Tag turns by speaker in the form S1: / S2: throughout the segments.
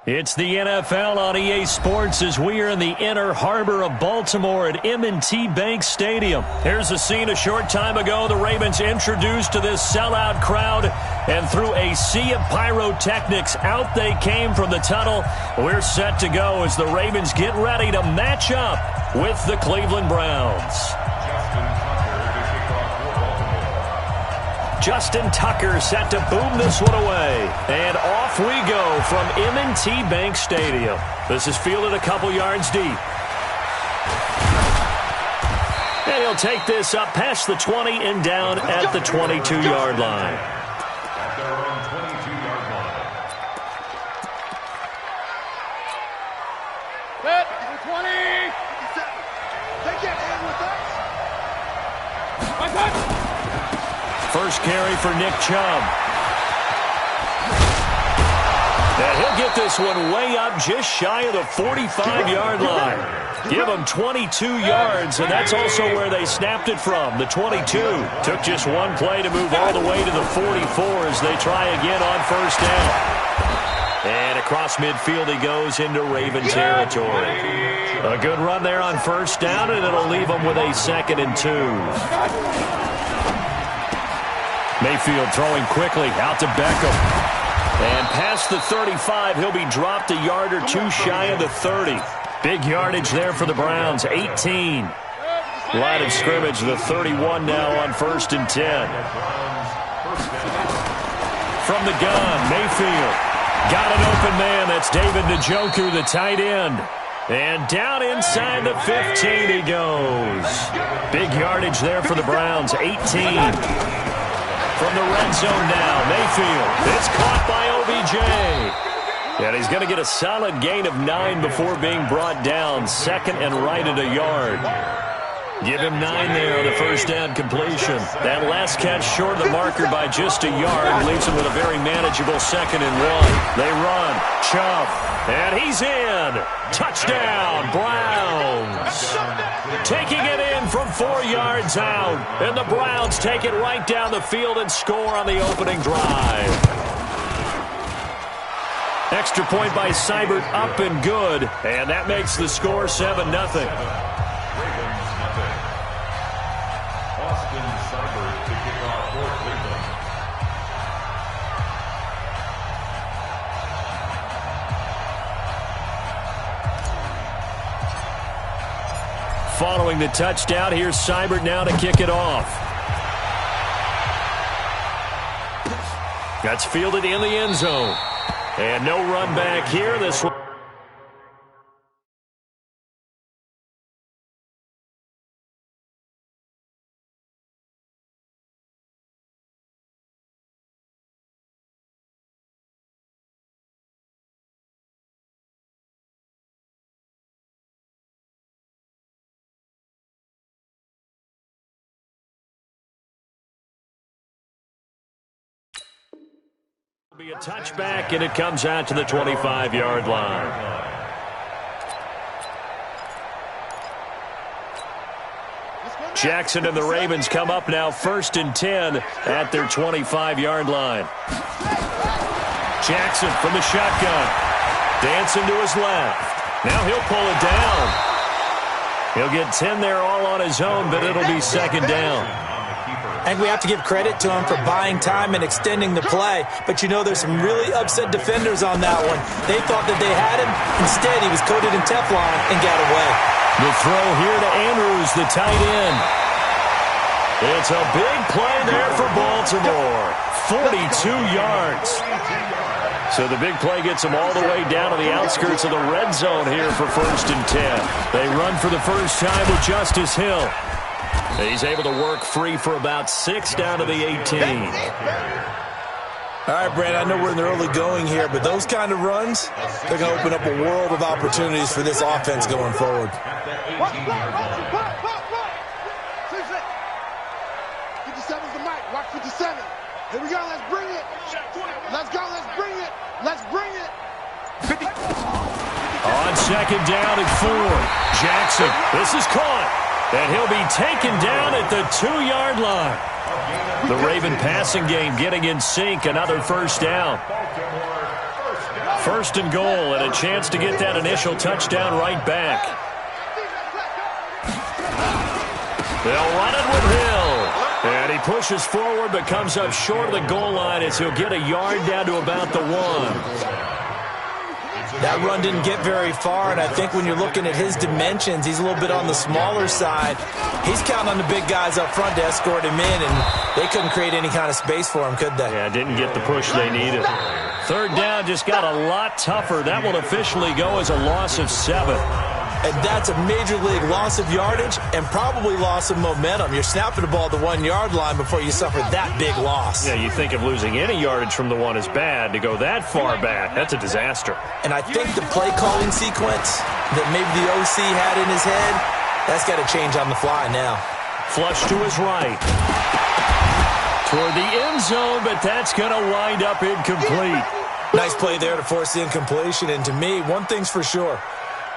S1: It's the NFL on EA Sports as we are in the inner harbor of Baltimore at M&T Bank Stadium. Here's a scene a short time ago. The Ravens introduced to this sellout crowd, and through a sea of pyrotechnics, out they came from the tunnel. We're set to go as the Ravens get ready to match up with the Cleveland Browns. Justin Tucker set to boom this one away. And off we go from M&T Bank Stadium. This is fielded a couple yards deep. And he'll take this up past the 20 and down at the 22-yard line.
S2: At their own 22-yard line.
S3: Hit, 20. Take it, hand with us. My touch.
S1: First carry for Nick Chubb. And he'll get this one way up just shy of the 45-yard line. Give him 22 yards, and that's also where they snapped it from. The 22 took just one play to move all the way to the 44 as they try again on first down. And across midfield he goes into Raven territory. A good run there on first down, and it'll leave them with a 2nd and 2. Mayfield throwing quickly out to Beckham. And past the 35, he'll be dropped a yard or two shy of the 30. Big yardage there for the Browns, 18. Line of scrimmage, the 31 now on 1st and 10. From the gun, Mayfield. Got an open man, that's David Njoku, the tight end. And down inside the 15 he goes. Big yardage there for the Browns, 18. From the red zone now, Mayfield. It's caught by OBJ. And he's going to get a solid gain of 9 before being brought down. 2nd and right at a yard. Give him 9 there on the first down completion. That last catch short of the marker by just a yard leaves him with a very manageable 2nd and 1. They run. Chubb. And he's in. Touchdown, Browns. Taking it in from 4 yards out. And the Browns take it right down the field and score on the opening drive. Extra point by Seibert, up and good. And that makes the score 7-0. Following the touchdown, here's Seibert now to kick it off. That's fielded in the end zone. And no run back here. This one. Be a touchback, and it comes out to the 25-yard line. Jackson and the Ravens come up now 1st and 10 at their 25-yard line. Jackson from the shotgun. Dancing to his left. Now he'll pull it down. He'll get 10 there all on his own, but it'll be 2nd down.
S4: I think we have to give credit to him for buying time and extending the play. But, you know, there's some really upset defenders on that one. They thought that they had him. Instead, he was coated in Teflon and got away.
S1: The throw here to Andrews, the tight end. It's a big play there for Baltimore. 42 yards. So the big play gets them all the way down to the outskirts of the red zone here for 1st and 10. They run for the first time with Justice Hill. He's able to work free for about 6 down to the 18.
S4: All right, Brad, I know we're in the early going here, but those kind of runs, they're going to open up a world of opportunities for this offense going forward.
S3: 57's the mic. Watch 57. Here we go. Let's bring it. Let's go. Let's bring it. Let's bring it. 50.
S1: On 2nd down at 4. Jackson. This is caught. And he'll be taken down at the 2-yard line. The Raven passing game getting in sync. Another first down. First and goal, and a chance to get that initial touchdown right back. They'll run it with Hill. And he pushes forward but comes up short of the goal line as he'll get a yard down to about the 1.
S4: That run didn't get very far, and I think when you're looking at his dimensions, he's a little bit on the smaller side. He's counting on the big guys up front to escort him in, and they couldn't create any kind of space for him, could they?
S1: Yeah, didn't get the push they needed. Third down just got a lot tougher. That will officially go as a loss of 7.
S4: And that's a major league loss of yardage and probably loss of momentum. You're snapping the ball at the 1-yard line before you suffer that big loss.
S1: Yeah, you think of losing any yardage from the 1 is bad. To go that far back, that's a disaster.
S4: And I think the play calling sequence that maybe the OC had in his head, that's got to change on the fly now.
S1: Flush to his right. Toward the end zone, but that's going to wind up incomplete.
S4: Nice play there to force the incompletion. And to me, one thing's for sure.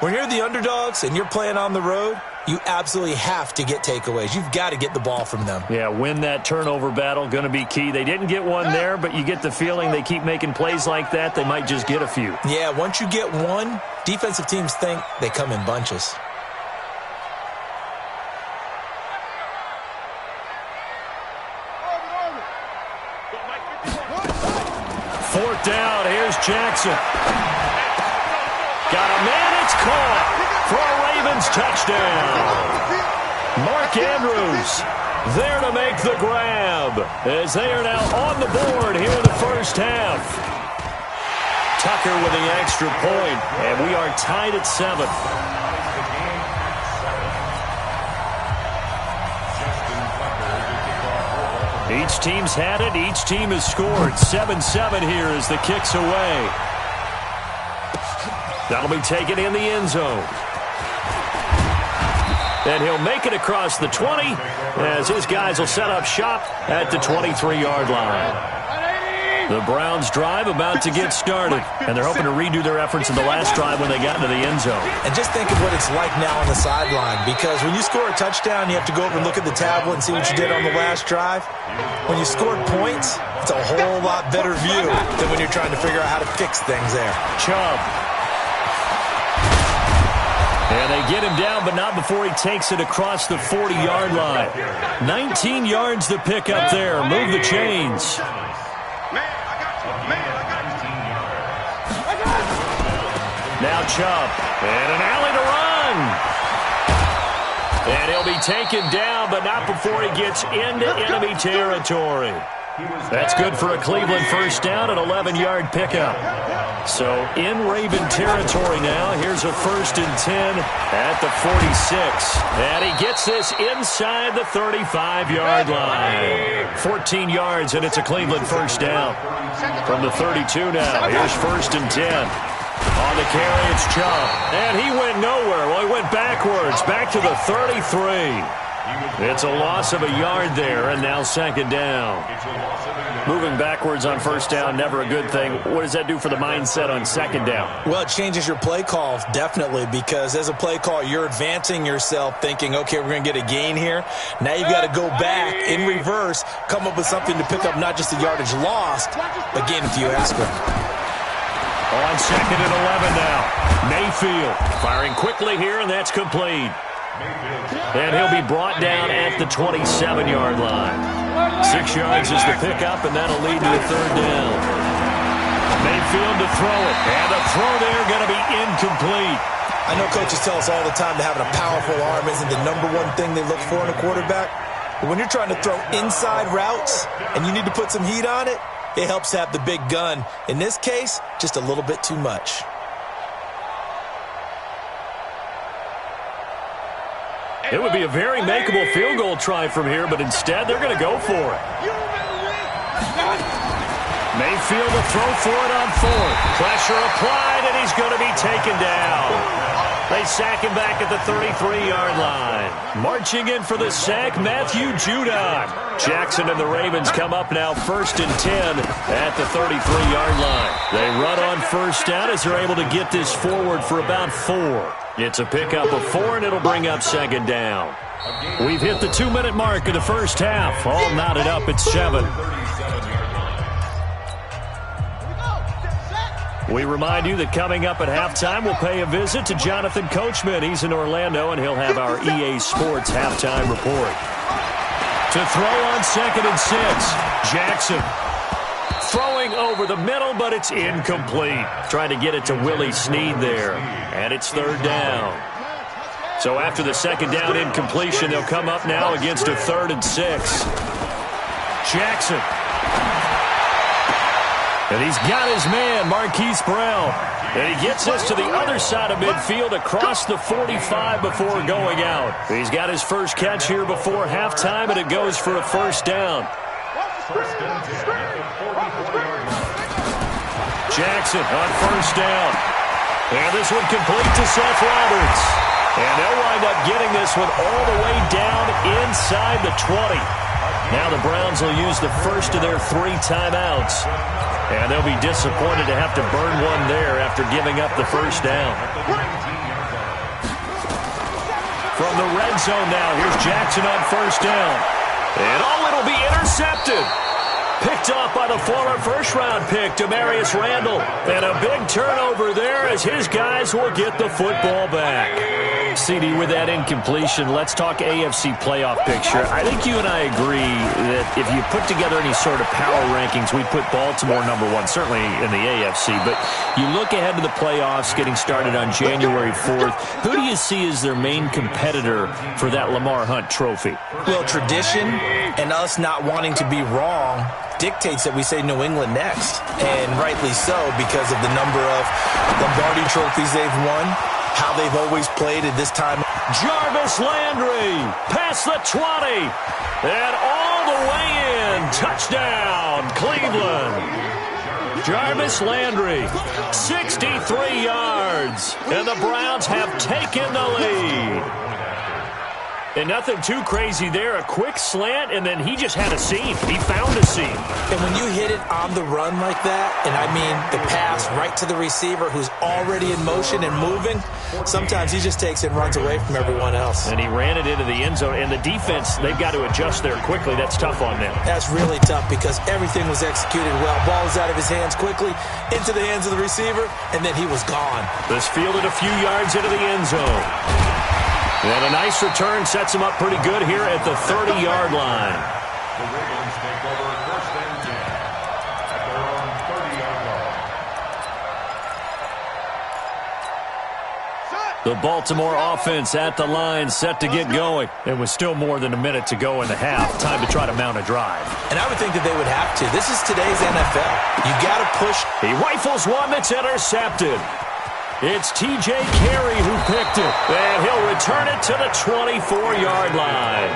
S4: When you're the underdogs and you're playing on the road, you absolutely have to get takeaways. You've got to get the ball from them.
S1: Yeah, win that turnover battle, going to be key. They didn't get one there, but you get the feeling they keep making plays like that, they might just get a few.
S4: Yeah, once you get one, defensive teams think they come in bunches.
S1: Fourth down, here's Jackson. Got a man, it's caught for a Ravens touchdown. Mark Andrews there to make the grab as they are now on the board here in the first half. Tucker with the extra point, and we are tied at 7. Each team's had it. Each team has scored. 7-7 here as the kick's away. That'll be taken in the end zone. And he'll make it across the 20 as his guys will set up shop at the 23-yard line. The Browns drive about to get started, and they're hoping to redo their efforts in the last drive when they got into the end zone.
S4: And just think of what it's like now on the sideline, because when you score a touchdown, you have to go over and look at the tablet and see what you did on the last drive. When you scored points, it's a whole lot better view than when you're trying to figure out how to fix things there.
S1: Chubb. And they get him down, but not before he takes it across the 40-yard line. 19 yards to pick up there. Move the chains. Now Chubb, and an alley to run. And he'll be taken down, but not before he gets into enemy territory. That's good for a Cleveland first down, an 11-yard pickup. So in Raven territory now, here's a 1st and 10 at the 46. And he gets this inside the 35-yard line. 14 yards, and it's a Cleveland first down. From the 32 now, here's 1st and 10. On the carry, it's Chubb. And he went nowhere. Well, he went backwards, back to the 33. It's a loss of a yard there, and now 2nd down. Moving backwards on 1st down, never a good thing. What does that do for the mindset on 2nd down?
S4: Well, it changes your play call, definitely, because as a play call, you're advancing yourself thinking, okay, we're going to get a gain here. Now you've got to go back in reverse, come up with something to pick up not just the yardage lost, but gain a few extra.
S1: On 2nd and 11 now. Mayfield firing quickly here, and that's complete. And he'll be brought down at the 27-yard line. 6 yards is the pickup, and that'll lead to the 3rd down. Mayfield to throw it, and the throw there going to be incomplete.
S4: I know coaches tell us all the time that having a powerful arm isn't the #1 thing they look for in a quarterback. But when you're trying to throw inside routes and you need to put some heat on it, it helps to have the big gun. In this case, just a little bit too much.
S1: It would be a very makeable field goal try from here, but instead they're going to go for it. Mayfield to throw for it on 4th. Pressure applied, and he's going to be taken down. They sack him back at the 33-yard line. Marching in for the sack, Matthew Judon. Jackson and the Ravens come up now 1st and 10 at the 33-yard line. They run on 1st down as they're able to get this forward for about 4. It's a pickup of 4, and it'll bring up 2nd down. We've hit the 2-minute mark of the first half. All knotted up at 7. We remind you that coming up at halftime, we'll pay a visit to Jonathan Coachman. He's in Orlando, and he'll have our EA Sports halftime report. To throw on 2nd and 6, Jackson. Throwing over the middle, but it's incomplete. Trying to get it to Willie Snead there, and it's 3rd down. So after the 2nd down incompletion, they'll come up now against a 3rd and 6. Jackson. And he's got his man, Marquise Brown. And he gets us to the other side of midfield across the 45 before going out. He's got his first catch here before halftime, and it goes for a 1st down. Jackson on 1st down. And this one complete to Seth Roberts. And they'll wind up getting this one all the way down inside the 20. Now the Browns will use the first of their 3 timeouts. And they'll be disappointed to have to burn one there after giving up the 1st down. From the red zone now, here's Jackson on 1st down. And it'll be intercepted. Picked off by the former first-round pick, Demarius Randall. And a big turnover there as his guys will get the football back. CD, with that incompletion, let's talk AFC playoff picture. I think you and I agree that if you put together any sort of power rankings, we'd put Baltimore #1, certainly in the AFC. But you look ahead to the playoffs getting started on January 4th. Who do you see as their main competitor for that Lamar Hunt trophy?
S4: Well, tradition and us not wanting to be wrong dictates that we say New England next. And rightly so, because of the number of Lombardi trophies they've won, how they've always played at this time.
S1: Jarvis Landry past the 20 and all the way in. Touchdown, Cleveland. Jarvis Landry, 63 yards, and the Browns have taken the lead. And nothing too crazy there. A quick slant, and then he just had a seam. He found a seam.
S4: And when you hit it on the run like that, and I mean the pass right to the receiver who's already in motion and moving, sometimes he just takes it and runs away from everyone else.
S1: And he ran it into the end zone. And the defense, they've got to adjust there quickly. That's tough on them.
S4: That's really tough because everything was executed well. Ball was out of his hands quickly, into the hands of the receiver, and then he was gone.
S1: This fielded a few yards into the end zone. And a nice return sets him up pretty good here at the 30-yard line.
S2: The Ravens take over 1st and 10 at their own 30-yard line.
S1: The Baltimore offense at the line, set to get going. It was still more than a minute to go in the half. Time to try to mount a drive.
S4: And I would think that they would have to. This is today's NFL. You got to push.
S1: He rifles one that's intercepted. It's T.J. Carey who picked it, and he'll return it to the 24-yard line.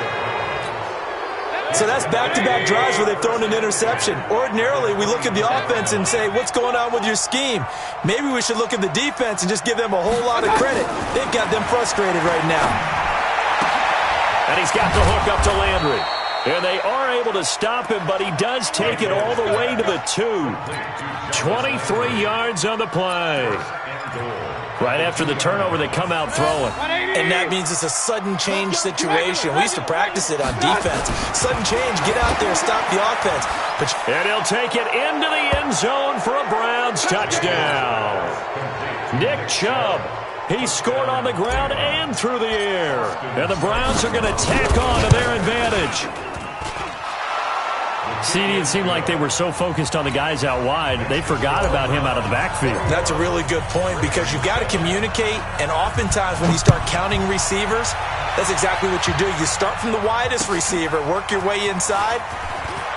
S4: So that's back-to-back drives where they've thrown an interception. Ordinarily, we look at the offense and say, what's going on with your scheme? Maybe we should look at the defense and just give them a whole lot of credit. They've got them frustrated right now.
S1: And he's got the hook up to Landry. And they are able to stop him, but he does take it all the way to the 2. 23 yards on the play. Right after the turnover, they come out throwing.
S4: And that means it's a sudden change situation. We used to practice it on defense. Sudden change, get out there, stop the offense.
S1: And he'll take it into the end zone for a Browns touchdown. Nick Chubb. He scored on the ground and through the air. And the Browns are going to tack on to their advantage. CD, it seemed like they were so focused on the guys out wide, they forgot about him out of the backfield.
S4: That's a really good point because you've got to communicate, and oftentimes when you start counting receivers, that's exactly what you do. You start from the widest receiver, work your way inside.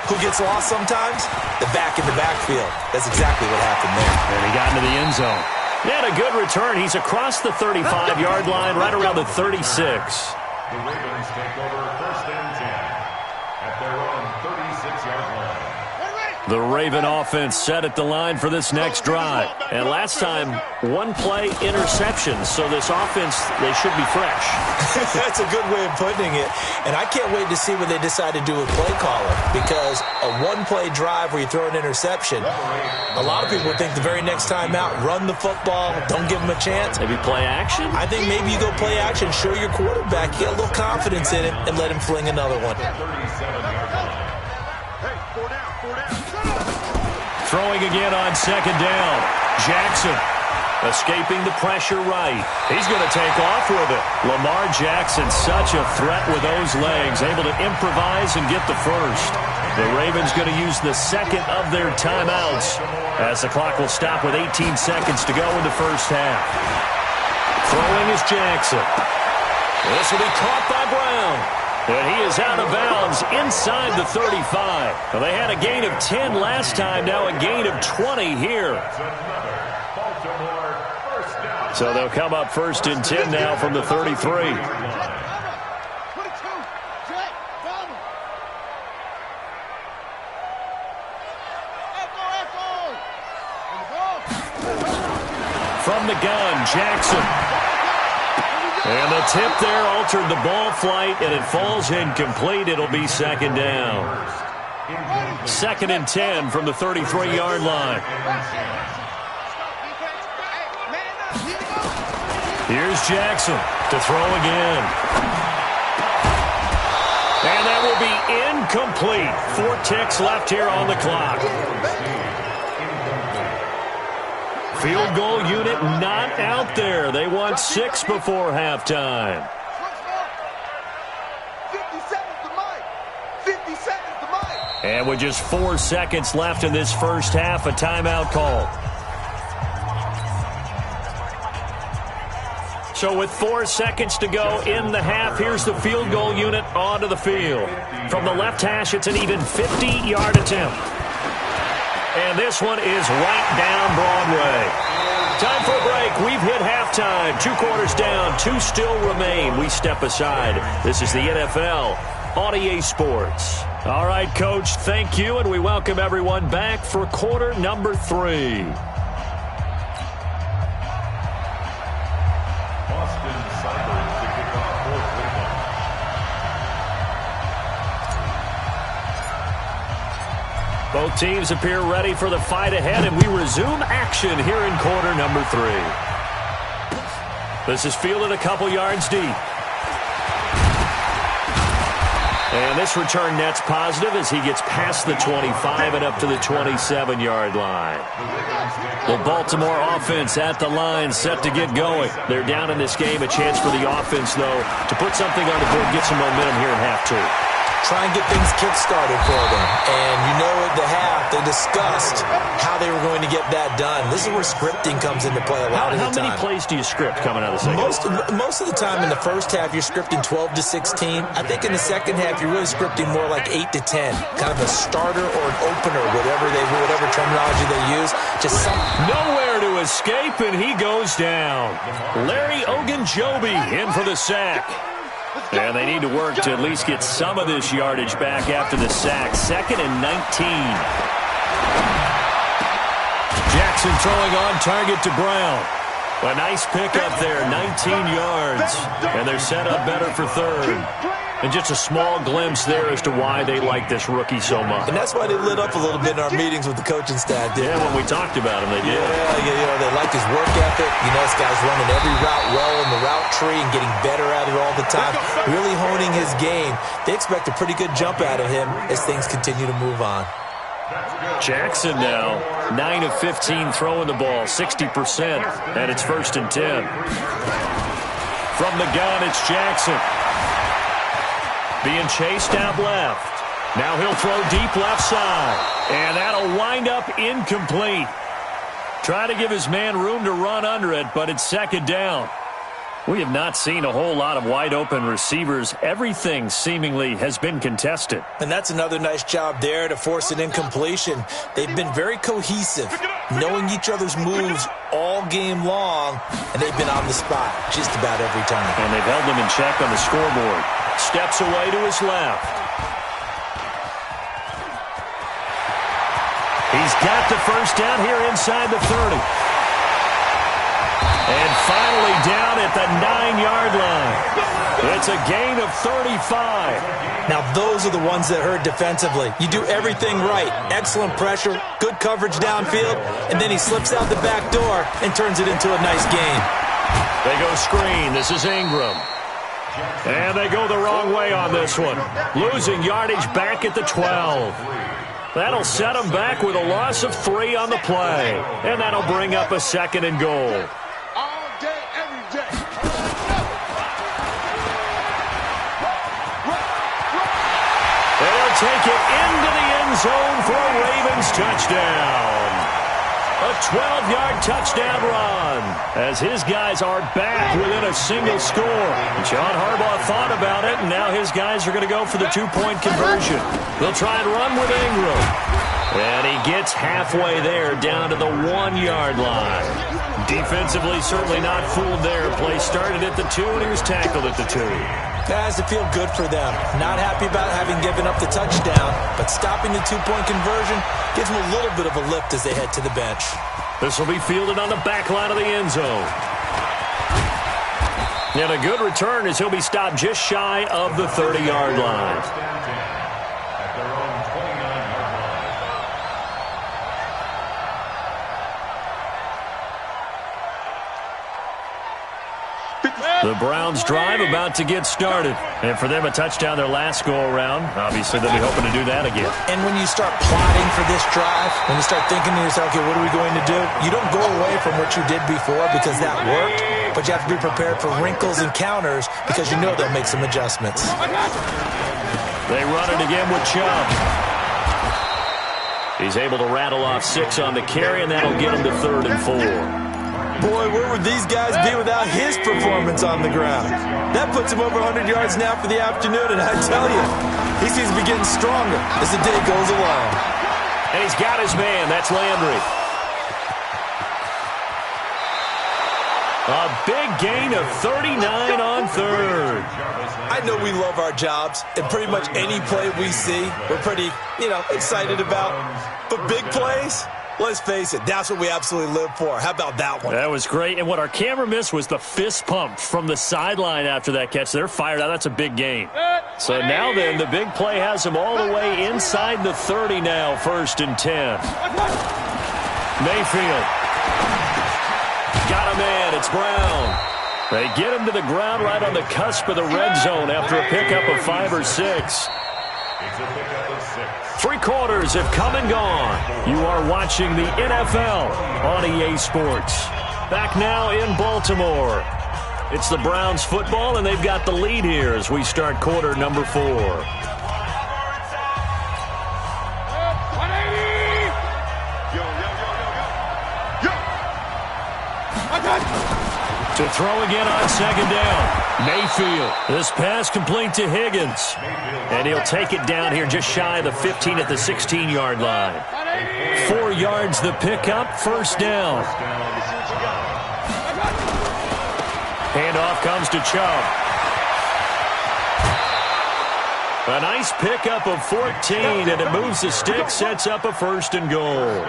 S4: Who gets lost sometimes? The back in the backfield. That's exactly what happened there.
S1: And he got into the end zone. He had a good return. He's across the 35-yard line, right around the 36.
S2: The Ravens take over 1st and 10 at their own 36-yard line.
S1: The Raven offense set at the line for this next drive. And last time, one-play interception. So this offense, they should be fresh.
S4: That's a good way of putting it. And I can't wait to see what they decide to do with play calling. Because a one-play drive where you throw an interception, a lot of people would think the very next time out, run the football, don't give them a chance.
S1: Maybe play action?
S4: I think maybe you go play action, show your quarterback, get a little confidence in it, and let him fling another one.
S1: Throwing again on 2nd down. Jackson escaping the pressure right. He's going to take off with it. Lamar Jackson, such a threat with those legs, able to improvise and get the first. The Ravens going to use the second of their timeouts as the clock will stop with 18 seconds to go in the first half. Throwing is Jackson. This will be caught by Brown. And he is out of bounds inside the 35. Well, they had a gain of 10 last time, now a gain of 20 here. So they'll come up first and 10 now from the 33. From the gun, Jackson. And the tip there altered the ball flight, and it falls incomplete. It'll be second down. Second and 10 from the 33-yard line. Here's Jackson to throw again. And that will be incomplete. 4 ticks left here on the clock. Field goal unit not out there. They want 6 before halftime.
S3: 50 seconds to Mike. 50 seconds to Mike.
S1: And with just 4 seconds left in this first half, a timeout call. So with 4 seconds to go in the half, here's the field goal unit onto the field. From the left hash, it's an even 50-yard attempt. And this one is right down Broadway. Time for a break. We've hit halftime. 2 quarters down. 2 still remain. We step aside. This is the NFL on EA Sports. All right, Coach, thank you, and we welcome everyone back for quarter number 3. Both teams appear ready for the fight ahead, and we resume action here in quarter number 3. This is fielded a couple yards deep. And this return net's positive as he gets past the 25 and up to the 27-yard line. The Baltimore offense at the line, set to get going. They're down in this game. A chance for the offense, though, to put something on the board, get some momentum here in half 2.
S4: Try and get things kick-started for them. And you know at the half, they discussed how they were going to get that done. This is where scripting comes into play a lot of the time.
S1: How many plays do you script coming out of the second?
S4: Most of the time in the first half, you're scripting 12 to 16. I think in the second half, you're really scripting more like 8 to 10. Kind of a starter or an opener, whatever terminology they use. Just
S1: nowhere to escape, and he goes down. Larry Ogunjobi in for the sack. And they need to work to at least get some of this yardage back after the sack. 2nd and 19. Jackson throwing on target to Brown. A nice pickup there, 19 yards. And they're set up better for 3rd. And just a small glimpse there as to why they like this rookie so much.
S4: And that's why they lit up a little bit in our meetings with the coaching staff, didn't
S1: they? When we talked about him, they did.
S4: Yeah, they like his work ethic. This guy's running every route well in the route tree and getting better at it all the time. Really honing his game. They expect a pretty good jump out of him as things continue to move on.
S1: Jackson now, 9 of 15 throwing the ball, 60%, and it's 1st and 10. From the gun, it's Jackson. Being chased out left. Now he'll throw deep left side. And that'll wind up incomplete. Try to give his man room to run under it, but it's 2nd down. We have not seen a whole lot of wide-open receivers. Everything seemingly has been contested.
S4: And that's another nice job there to force an incompletion. They've been very cohesive, knowing each other's moves all game long, and they've been on the spot just about every time.
S1: And they've held them in check on the scoreboard. Steps away to his left. He's got the first down here inside the 30. And finally down at the 9-yard line. It's a gain of 35.
S4: Now those are the ones that hurt defensively. You do everything right. Excellent pressure, good coverage downfield, and then he slips out the back door and turns it into a nice gain.
S1: They go screen. This is Ingram. And they go the wrong way on this one. Losing yardage back at the 12. That'll set them back with a loss of 3 on the play. And that'll bring up a 2nd and goal.
S3: All day, every day.
S1: And he'll take it into the end zone for a Ravens touchdown. A 12-yard touchdown run as his guys are back within a single score. John Harbaugh thought about it, and now his guys are going to go for the 2-point conversion. They'll try and run with Ingram. And he gets halfway there down to the 1-yard line. Defensively, certainly not fooled there. Play started at the 2, and he was tackled at the 2.
S4: That has to feel good for them. Not happy about having given up the touchdown, but stopping the 2-point conversion gives them a little bit of a lift as they head to the bench.
S1: This will be fielded on the back line of the end zone. And a good return as he'll be stopped just shy of the 30-yard line. The Browns drive about to get started. And for them, a touchdown their last go-around. Obviously, they'll be hoping to do that again.
S4: And when you start plotting for this drive, when you start thinking to yourself, okay, what are we going to do? You don't go away from what you did before because that worked, but you have to be prepared for wrinkles and counters because you know they'll make some adjustments.
S1: They run it again with Chubb. He's able to rattle off 6 on the carry, and that'll get him to 3rd and 4.
S4: Boy, where would these guys be without his performance on the ground? That puts him over 100 yards now for the afternoon, and I tell you, he seems to be getting stronger as the day goes along.
S1: And he's got his man. That's Landry. A big gain of 39 on 3rd.
S4: I know we love our jobs, and pretty much any play we see, we're pretty, excited about. But big plays? Let's face it, that's what we absolutely live for. How about that one?
S1: That was great. And what our camera missed was the fist pump from the sideline after that catch. They're fired out. That's a big gain. So now then, the big play has them all the way inside the 30 now, 1st and 10. Mayfield. Got a man. It's Brown. They get him to the ground right on the cusp of the red zone after a pickup of 5 or 6.
S2: It's a pickup of 6.
S1: 3 quarters have come and gone. You are watching the NFL on EA Sports. Back now in Baltimore. It's the Browns football, and they've got the lead here as we start quarter number 4. To throw again on 2nd down. Mayfield. This pass complete to Higgins. And he'll take it down here just shy of the 15 at the 16-yard line. 4 yards the pickup, 1st down. Handoff comes to Chubb. A nice pickup of 14, and it moves the stick, sets up a 1st and goal.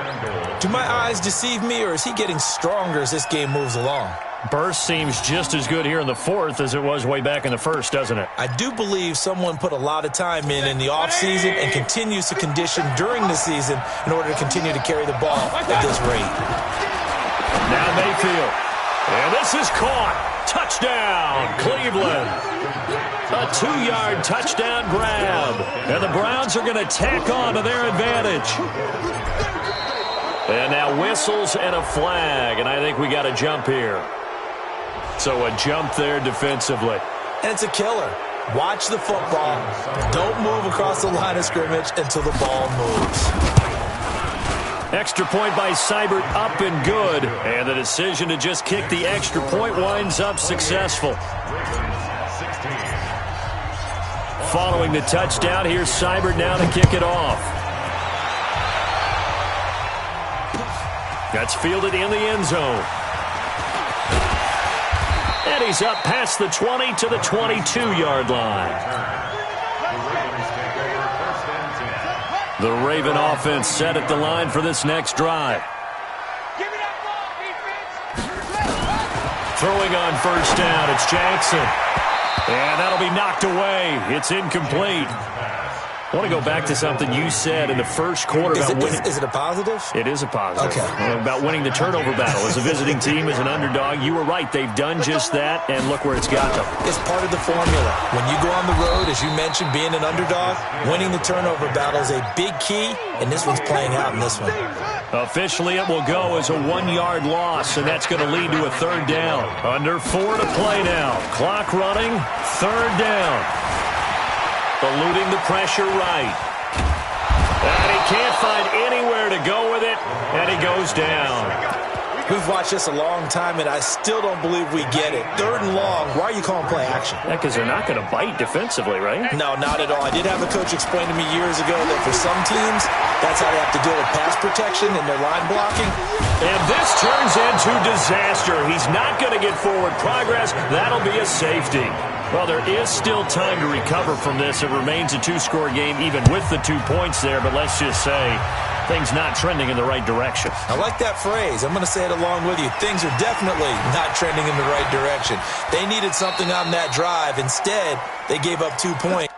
S4: Do my eyes deceive me, or is he getting stronger as this game moves along?
S1: Burst seems just as good here in the 4th as it was way back in the 1st, doesn't it?
S4: I do believe someone put a lot of time in the offseason and continues to condition during the season in order to continue to carry the ball at this rate.
S1: Now Mayfield. And this is caught. Touchdown, Cleveland. A 2-yard touchdown grab. And the Browns are going to tack on to their advantage. And now whistles and a flag. And I think we got a jump here. So a jump there defensively.
S4: And it's a killer. Watch the football. Don't move across the line of scrimmage until the ball moves.
S1: Extra point by Seibert, up and good. And the decision to just kick the extra point winds up successful. Following the touchdown, here's Seibert now to kick it off. That's fielded in the end zone. And he's up past the 20 to the 22-yard line. The Raven offense set at the line for this next drive. Throwing on 1st down, it's Jackson. And that'll be knocked away. It's incomplete. I want to go back to something you said in the first quarter about winning.
S4: Is it a positive?
S1: It is a positive.
S4: Okay.
S1: About winning the turnover battle. As a visiting team, as an underdog, you were right. They've done just that, and look where it's got them.
S4: It's part of the formula. When you go on the road, as you mentioned, being an underdog, winning the turnover battle is a big key, and this one's playing out in this one.
S1: Officially, it will go as a 1-yard loss, and that's going to lead to a third down. Under 4 to play now. Clock running, third down. Eluding the pressure right. And he can't find anywhere to go with it, and he goes down.
S4: We've watched this a long time, and I still don't believe we get it. Third and long, why are you calling play action?
S1: Yeah, because they're not going to bite defensively, right?
S4: No, not at all. I did have a coach explain to me years ago that for some teams, that's how they have to deal with pass protection and their line blocking.
S1: And this turns into disaster. He's not going to get forward progress. That'll be a safety. Well, there is still time to recover from this. It remains a 2-score game even with the 2 points there, but let's just say things not trending in the right direction.
S4: I like that phrase. I'm going to say it along with you. Things are definitely not trending in the right direction. They needed something on that drive. Instead, they gave up 2 points.